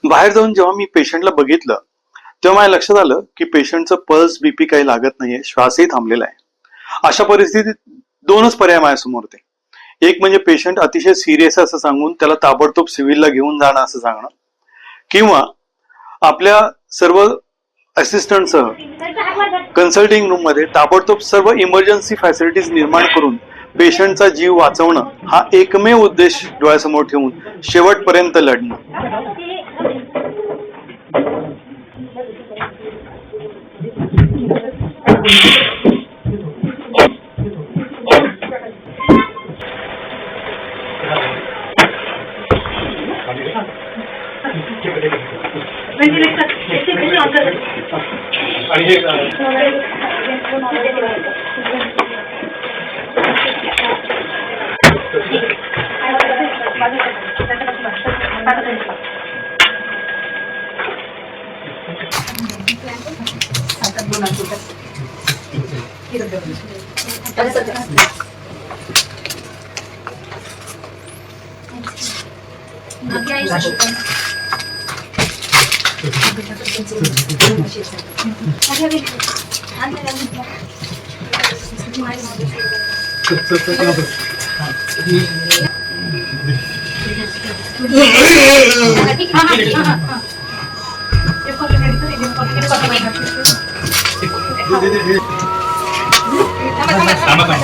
बाहेर जाऊन जेव्हा मी पेशंटला बघितलं तेव्हा माझ्या लक्षात आलं की पेशंटचं पल्स बीपी काही लागत नाहीये, श्वासही थांबलेला आहे. अशा परिस्थितीत दोनच पर्याय माझ्यासमोर होते. एक म्हणजे पेशंट अतिशय सिरियस असं सांगून त्याला ताबडतोब सिव्हिलला घेऊन जाणं असं सांगणं, किंवा आपल्या सर्व असिस्टंटसह कन्सल्टिंग रूम मध्ये ताबडतोब सर्व इमर्जन्सी फॅसिलिटीज निर्माण करून पेशंटचा जीव वाचवणं हा एकमेव उद्देश डोळ्यासमोर ठेवून शेवटपर्यंत लढणं. थांबा.